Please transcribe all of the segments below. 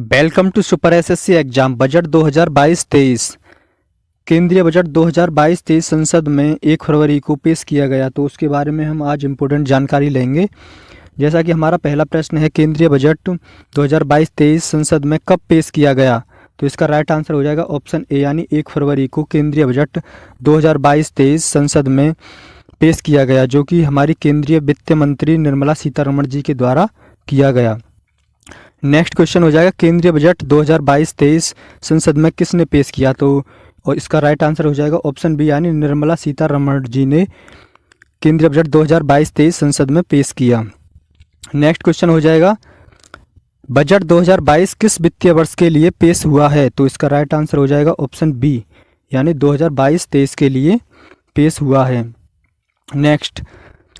Welcome to super SSC exam budget 2022-23। केंद्रीय budget 2022-23 संसद में 1 फरवरी को पेश किया गया, तो उसके बारे में हम आज इम्पोर्टेंट जानकारी लेंगे। जैसा कि हमारा पहला प्रश्न है, केंद्रीय बजट 2022-23 संसद में कब पेश किया गया, तो इसका राइट आंसर हो जाएगा ऑप्शन ए, यानी 1 फरवरी को केंद्रीय बजट 2022-23 संसद में पेश किया गया, जो कि हमारी केंद्रीय वित्त मंत्री निर्मला सीतारमण जी के द्वारा किया गया। नेक्स्ट क्वेश्चन हो जाएगा, केंद्रीय बजट 2022-23 संसद में किसने पेश किया, तो और इसका राइट आंसर हो जाएगा ऑप्शन बी, यानी निर्मला सीतारमण जी ने केंद्रीय बजट 2022-23 संसद में पेश किया। नेक्स्ट क्वेश्चन हो जाएगा, बजट 2022 किस वित्तीय वर्ष के लिए पेश हुआ है, तो इसका राइट आंसर हो जाएगा ऑप्शन बी, यानी 2022-23 के लिए पेश हुआ है। नेक्स्ट,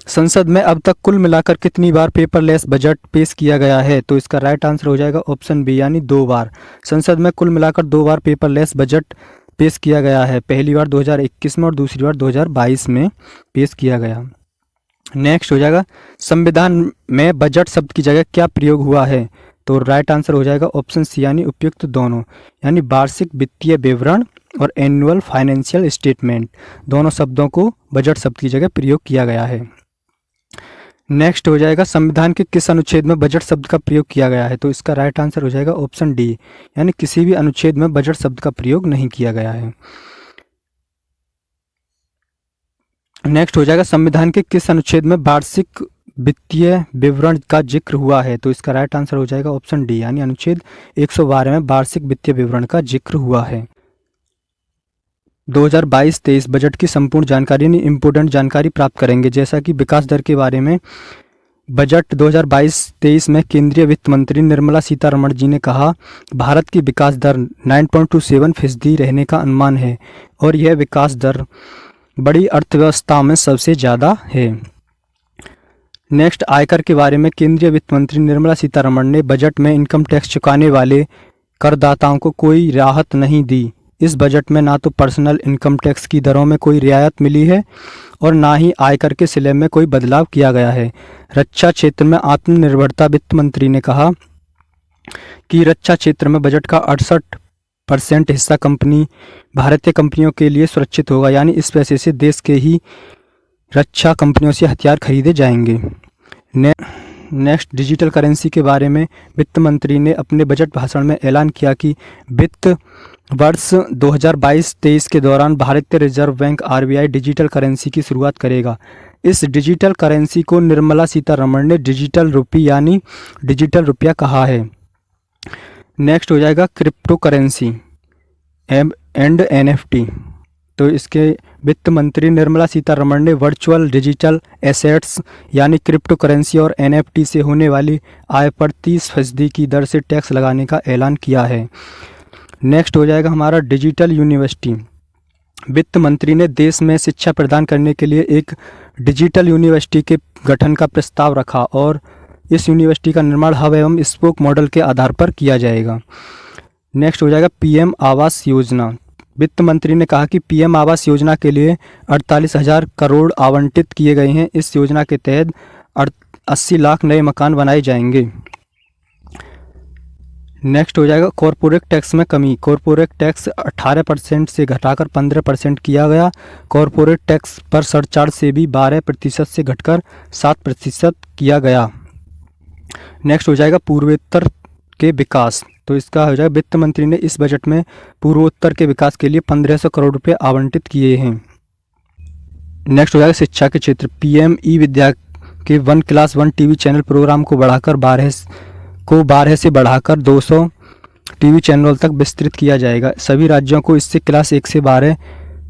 संसद में अब तक कुल मिलाकर कितनी बार पेपरलेस बजट पेश किया गया है, तो इसका राइट आंसर हो जाएगा ऑप्शन बी, यानी 2 बार। संसद में कुल मिलाकर 2 बार पेपरलेस बजट पेश किया गया है, पहली बार 2021 में और दूसरी बार 2022 में पेश किया गया। नेक्स्ट हो जाएगा, संविधान में बजट शब्द की जगह क्या प्रयोग हुआ है, तो राइट आंसर हो जाएगा ऑप्शन सी, यानी उपयुक्त दोनों, यानी वार्षिक वित्तीय विवरण और एनुअल फाइनेंशियल स्टेटमेंट, दोनों शब्दों को बजट शब्द की जगह प्रयोग किया गया है। नेक्स्ट हो जाएगा, संविधान के किस अनुच्छेद में बजट शब्द का प्रयोग किया गया है, तो इसका राइट आंसर हो जाएगा ऑप्शन डी, यानी किसी भी अनुच्छेद में बजट शब्द का प्रयोग नहीं किया गया है। नेक्स्ट हो जाएगा, संविधान के किस अनुच्छेद में वार्षिक वित्तीय विवरण का जिक्र हुआ है, तो इसका राइट आंसर हो जाएगा ऑप्शन डी, यानी अनुच्छेद 112 में वार्षिक वित्तीय विवरण का जिक्र हुआ है। 2022-23 बजट की संपूर्ण जानकारी यानी इम्पोर्टेंट जानकारी प्राप्त करेंगे, जैसा कि विकास दर के बारे में बजट 2022-23 में केंद्रीय वित्त मंत्री निर्मला सीतारमण जी ने कहा, भारत की विकास दर 9.27% रहने का अनुमान है और यह विकास दर बड़ी अर्थव्यवस्थाओं में सबसे ज़्यादा है। नेक्स्ट, आयकर के बारे में केंद्रीय वित्त मंत्री निर्मला सीतारमण ने बजट में इनकम टैक्स चुकाने वाले करदाताओं को कोई राहत नहीं दी। इस बजट में ना तो पर्सनल इनकम टैक्स की दरों में कोई रियायत मिली है और ना ही आयकर के स्लैब में कोई बदलाव किया गया है। रक्षा क्षेत्र में आत्मनिर्भरता, वित्त मंत्री ने कहा कि रक्षा क्षेत्र में बजट का 68% हिस्सा भारतीय कंपनियों के लिए सुरक्षित होगा, यानी इस पैसे से देश के ही रक्षा कंपनियों से हथियार खरीदे जाएंगे। नेक्स्ट, डिजिटल करेंसी के बारे में वित्त मंत्री ने अपने बजट भाषण में ऐलान किया कि वित्त वर्ष 2022-23 के दौरान भारतीय reserve bank RBI digital currency की शुरुआत करेगा। इस डिजिटल करेंसी को निर्मला सीतारमण ने डिजिटल रुपी यानी डिजिटल रुपया कहा है। नेक्स्ट हो जाएगा, क्रिप्टो करेंसी एंड एनएफटी, तो इसके वित्त मंत्री निर्मला सीतारमण ने वर्चुअल डिजिटल एसेट्स यानी क्रिप्टो करेंसी और एनएफटी से होने वाली आय पर 30% की दर से टैक्स लगाने का ऐलान किया है। नेक्स्ट हो जाएगा हमारा डिजिटल यूनिवर्सिटी। वित्त मंत्री ने देश में शिक्षा प्रदान करने के लिए एक डिजिटल यूनिवर्सिटी के गठन का प्रस्ताव रखा और इस यूनिवर्सिटी का निर्माण हब एवं स्पोक मॉडल के आधार पर किया जाएगा। नेक्स्ट हो जाएगा पीएम आवास योजना। वित्त मंत्री ने कहा कि पीएम आवास योजना के लिए 48,000 करोड़ आवंटित किए गए हैं। इस योजना के तहत 80 लाख नए मकान बनाए जाएंगे। नेक्स्ट हो जाएगा कॉरपोरेट टैक्स में कमी। कॉरपोरेट टैक्स 18% से घटाकर 15% किया गया। कॉरपोरेट टैक्स पर सरचार्ज से भी 12% से घटकर 7% किया गया। नेक्स्ट हो जाएगा पूर्वोत्तर के विकास, तो इसका हो जाएगा वित्त मंत्री ने इस बजट में पूर्वोत्तर के विकास के लिए 1500 करोड़ रुपये आवंटित किए हैं। नेक्स्ट हो जाएगा शिक्षा के क्षेत्र। पीएम ई विद्या के 1 क्लास 1 टीवी चैनल प्रोग्राम को 12 से बढ़ाकर 200 टीवी चैनल तक विस्तृत किया जाएगा। सभी राज्यों को इससे क्लास 1 से 12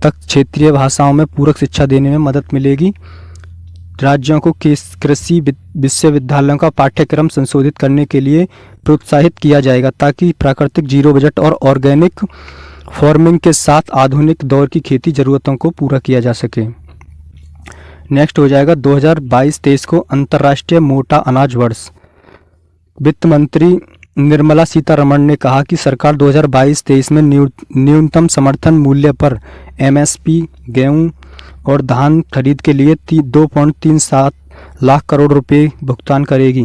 तक क्षेत्रीय भाषाओं में पूरक शिक्षा देने में मदद मिलेगी। राज्यों को कृषि विश्वविद्यालयों का पाठ्यक्रम संशोधित करने के लिए प्रोत्साहित किया जाएगा ताकि प्राकृतिक जीरो बजट और ऑर्गेनिक फार्मिंग के साथ आधुनिक दौर की खेती ज़रूरतों को पूरा किया जा सके। नेक्स्ट हो जाएगा 2022-23 को अंतर्राष्ट्रीय मोटा अनाज वर्ष। वित्त मंत्री निर्मला सीतारमण ने कहा कि सरकार 2022-23 में न्यूनतम समर्थन मूल्य पर एमएसपी गेहूं और धान खरीद के लिए 2.37 लाख करोड़ रुपए भुगतान करेगी।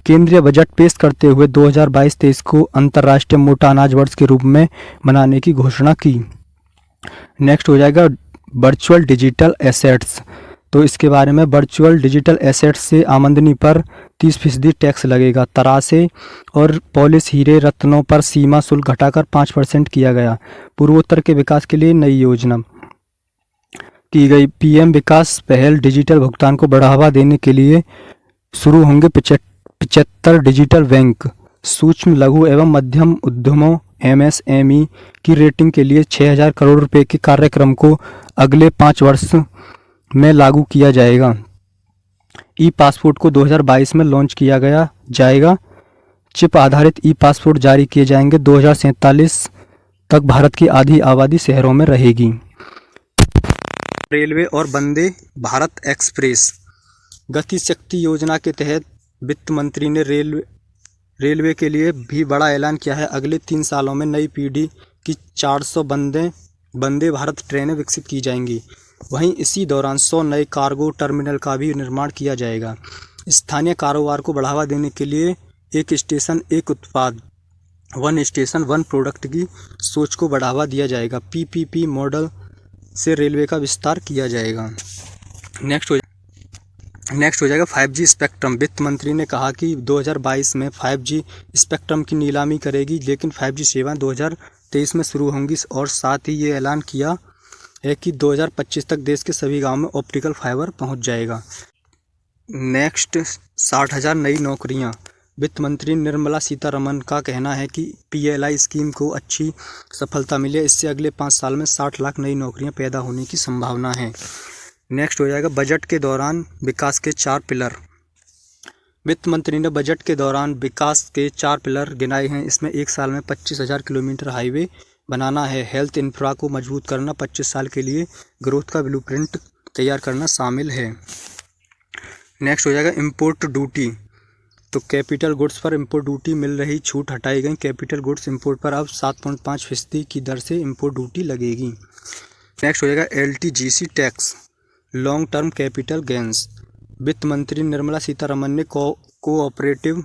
केंद्रीय बजट पेश करते हुए 2022-23 को अंतर्राष्ट्रीय मोटा अनाज वर्ष के रूप में मनाने की घोषणा की। नेक्स्ट हो जाएगा वर्चुअल डिजिटल एसेट्स। तो इसके बारे में, वर्चुअल डिजिटल एसेट्स से आमदनी पर 30% टैक्स लगेगा। तरासे और पॉलिश हीरे रत्नों पर सीमा शुल्क घटाकर 5% किया गया। पूर्वोत्तर के विकास के लिए नई योजना की गई। पीएम विकास पहल डिजिटल भुगतान को बढ़ावा देने के लिए शुरू होंगे 75 डिजिटल बैंक। सूक्ष्म लघु एवं मध्यम उद्यमों एमएसएमई की रेटिंग के लिए 6000 करोड़ रुपए के कार्यक्रम को अगले 5 वर्ष में लागू किया जाएगा। ई पासपोर्ट को 2022 में लॉन्च किया जाएगा। चिप आधारित ई पासपोर्ट जारी किए जाएंगे। 2047 तक भारत की आधी आबादी शहरों में रहेगी। रेलवे और वंदे भारत एक्सप्रेस गति शक्ति योजना के तहत वित्त मंत्री ने रेलवे के लिए भी बड़ा ऐलान किया है। अगले 3 सालों में नई पीढ़ी की 400 वंदे भारत ट्रेनें विकसित की जाएंगी। वहीं इसी दौरान 100 नए कार्गो टर्मिनल का भी निर्माण किया जाएगा। स्थानीय कारोबार को बढ़ावा देने के लिए एक स्टेशन एक उत्पाद, वन स्टेशन वन प्रोडक्ट की सोच को बढ़ावा दिया जाएगा। पीपीपी मॉडल से रेलवे का विस्तार किया जाएगा। नेक्स्ट हो जाएगा 5G स्पेक्ट्रम। वित्त मंत्री ने कहा कि 2022 में 5G स्पेक्ट्रम की नीलामी करेगी, लेकिन 5G सेवाएं 2023 में शुरू होंगी। और साथ ही ये ऐलान किया है कि 2025 तक देश के सभी गांवों में ऑप्टिकल फाइबर पहुंच जाएगा। नेक्स्ट 60,000 नई नौकरियां। वित्त मंत्री निर्मला सीतारमण का कहना है कि PLI स्कीम को अच्छी सफलता मिली है। इससे अगले 5 साल में 60 लाख नई नौकरियां पैदा होने की संभावना है। नेक्स्ट हो जाएगा बजट के दौरान विकास के 4 पिलर। वित्त मंत्री ने बजट के दौरान विकास के 4 पिलर गिनाए हैं। इसमें 1 साल में 25,000 किलोमीटर हाईवे बनाना है। हेल्थ इंफ्रा को मजबूत करना, 25 साल के लिए ग्रोथ का ब्लूप्रिंट तैयार करना शामिल है। नेक्स्ट हो जाएगा इंपोर्ट ड्यूटी। तो कैपिटल गुड्स पर इंपोर्ट ड्यूटी मिल रही छूट हटाई गई। कैपिटल गुड्स इंपोर्ट पर अब 7.5% की दर से इंपोर्ट ड्यूटी लगेगी। नेक्स्ट हो जाएगा LTGC tax, long term capital gains. वित्त मंत्री निर्मला सीतारमण ने कोऑपरेटिव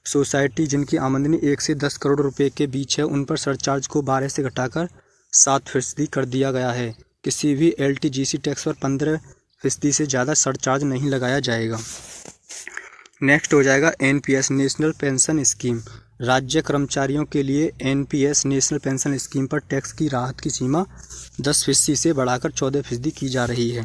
सोसाइटी जिनकी आमदनी 1 से 10 करोड़ रुपए के बीच है, उन पर सरचार्ज को 12 से घटाकर 7% कर दिया गया है। किसी भी LTGC टैक्स पर 15% से ज़्यादा सरचार्ज नहीं लगाया जाएगा। नेक्स्ट हो जाएगा NPS नेशनल पेंशन स्कीम। राज्य कर्मचारियों के लिए NPS नेशनल पेंशन स्कीम पर टैक्स की राहत की सीमा 10% से बढ़ाकर 14% की जा रही है।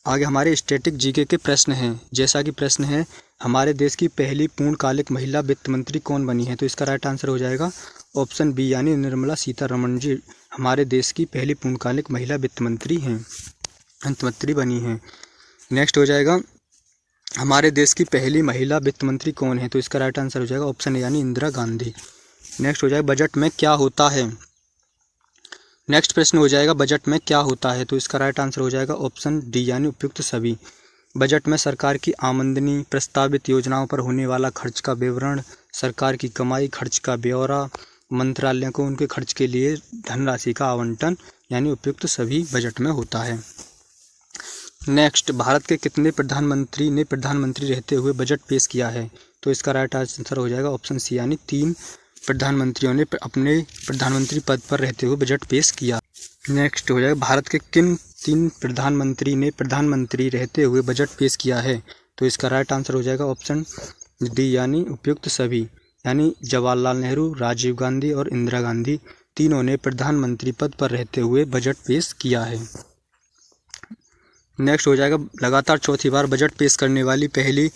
आगे हमारे स्टैटिक जीके के प्रश्न हैं। जैसा कि प्रश्न है, हमारे देश की पहली पूर्णकालिक महिला वित्त मंत्री कौन बनी है? तो इसका राइट आंसर हो जाएगा ऑप्शन बी, यानी निर्मला सीतारमण जी हमारे देश की पहली पूर्णकालिक महिला वित्त मंत्री बनी हैं। नेक्स्ट हो जाएगा हमारे देश की पहली महिला वित्त मंत्री कौन है? तो इसका राइट आंसर हो जाएगा ऑप्शन ए, यानी इंदिरा गांधी। नेक्स्ट हो जाएगा बजट में क्या होता है? नेक्स्ट प्रश्न हो जाएगा बजट में क्या होता है? तो इसका राइट आंसर हो जाएगा ऑप्शन डी, यानी उपयुक्त सभी। बजट में सरकार की आमदनी, प्रस्तावित योजनाओं पर होने वाला खर्च का विवरण, सरकार की कमाई, खर्च का ब्यौरा, मंत्रालयों को उनके खर्च के लिए धनराशि का आवंटन, यानी उपयुक्त सभी बजट में होता है। नेक्स्ट, भारत के कितने प्रधानमंत्री ने प्रधानमंत्री रहते हुए बजट पेश किया है? तो इसका राइट आंसर हो जाएगा ऑप्शन सी, यानी 3 प्रधानमंत्रियों ने अपने प्रधानमंत्री पद पर रहते हुए बजट पेश किया। नेक्स्ट हो जाएगा भारत के किन 3 प्रधानमंत्री ने प्रधानमंत्री रहते हुए बजट पेश किया है? तो इसका राइट आंसर हो जाएगा ऑप्शन डी, यानी उपयुक्त सभी, यानी जवाहरलाल नेहरू, राजीव गांधी और इंदिरा गांधी तीनों ने प्रधानमंत्री पद पर रहते हुए बजट पेश किया है। नेक्स्ट हो जाएगा लगातार चौथी बार बजट पेश करने वाली पहली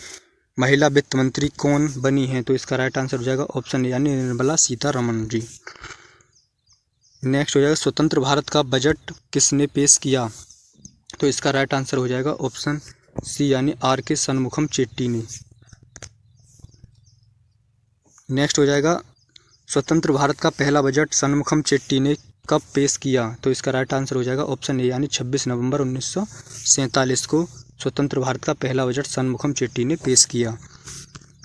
महिला वित्त मंत्री कौन बनी है? तो इसका राइट आंसर हो जाएगा ऑप्शन यानी निर्मला सीतारमण जी। नेक्स्ट हो जाएगा स्वतंत्र भारत का बजट किसने पेश किया? तो इसका राइट आंसर हो जाएगा ऑप्शन सी, यानी RK शनमुखम चेट्टी ने। नेक्स्ट हो जाएगा स्वतंत्र भारत का पहला बजट शनमुखम चेट्टी ने कब पेश किया? तो इसका राइट आंसर हो जाएगा ऑप्शन ए, यानी 26 नवंबर 1947 को स्वतंत्र भारत का पहला बजट शनमुखम चेट्टी ने पेश किया।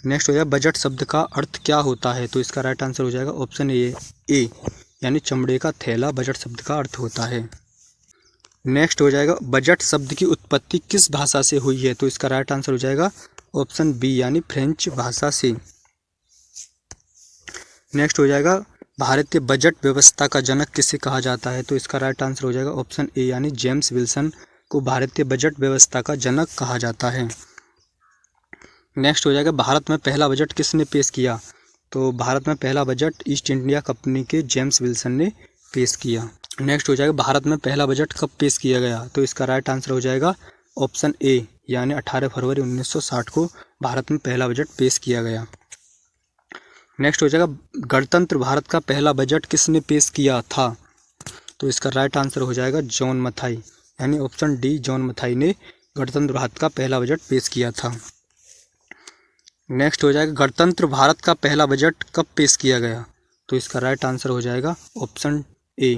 नेक्स्ट हो जाएगा बजट शब्द का अर्थ क्या होता है? तो इसका राइट आंसर हो जाएगा ऑप्शन ए, यानी चमड़े का थैला बजट शब्द का अर्थ होता है। नेक्स्ट हो जाएगा बजट शब्द की उत्पत्ति किस भाषा से हुई है, तो इसका राइट आंसर हो जाएगा ऑप्शन बी यानी फ्रेंच भाषा से। नेक्स्ट हो जाएगा भारतीय बजट व्यवस्था का जनक किसे कहा जाता है, तो इसका राइट आंसर हो जाएगा ऑप्शन ए यानी जेम्स विल्सन को भारतीय बजट व्यवस्था का जनक कहा जाता है। नेक्स्ट हो जाएगा भारत में पहला बजट किसने पेश किया, तो भारत में पहला बजट ईस्ट इंडिया कंपनी के जेम्स विल्सन ने पेश किया। नेक्स्ट हो जाएगा भारत में पहला बजट कब पेश किया गया, तो इसका राइट आंसर हो जाएगा ऑप्शन ए यानी 18 फरवरी 1960 को भारत में पहला बजट पेश किया गया। नेक्स्ट हो जाएगा गणतंत्र भारत का पहला बजट किसने पेश किया था, तो इसका राइट आंसर हो जाएगा जॉन मथाई यानी ऑप्शन डी जॉन मथाई ने गणतंत्र भारत का पहला बजट पेश किया था। नेक्स्ट हो जाएगा गणतंत्र भारत का पहला बजट कब पेश किया गया, तो इसका राइट आंसर हो जाएगा ऑप्शन ए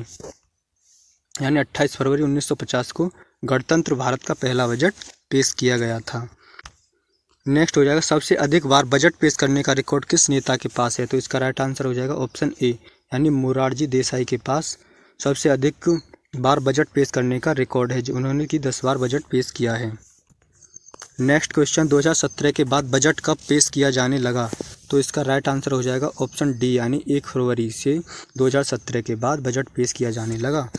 यानी 28 फरवरी 1950 को गणतंत्र भारत का पहला बजट पेश किया गया था। नेक्स्ट हो जाएगा सबसे अधिक बार बजट पेश करने का रिकॉर्ड किस नेता के पास है, तो इसका राइट आंसर हो जाएगा ऑप्शन ए यानी मोरारजी देसाई के पास सबसे अधिक बार बजट पेश करने का रिकॉर्ड है, जो उन्होंने की 10 बार बजट पेश किया है। नेक्स्ट क्वेश्चन 2017 के बाद बजट कब पेश किया जाने लगा, तो इसका राइट आंसर हो जाएगा ऑप्शन डी यानी 1 फरवरी से 2017 के बाद बजट पेश किया जाने लगा।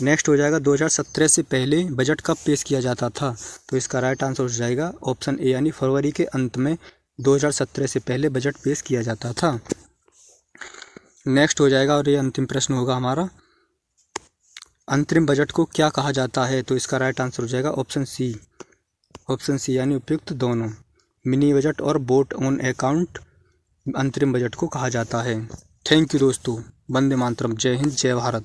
नेक्स्ट हो जाएगा 2017 से पहले बजट कब पेश किया जाता था, तो इसका राइट आंसर हो जाएगा ऑप्शन ए यानी फरवरी के अंत में 2017 से पहले बजट पेश किया जाता था। नेक्स्ट हो जाएगा और ये अंतिम प्रश्न होगा हमारा, अंतरिम बजट को क्या कहा जाता है, तो इसका राइट आंसर हो जाएगा ऑप्शन सी यानी उपयुक्त दोनों। मिनी बजट और वोट ऑन अकाउंट अंतरिम बजट को कहा जाता है। थैंक यू दोस्तों, वंदे मातरम, जय हिंद, जय भारत।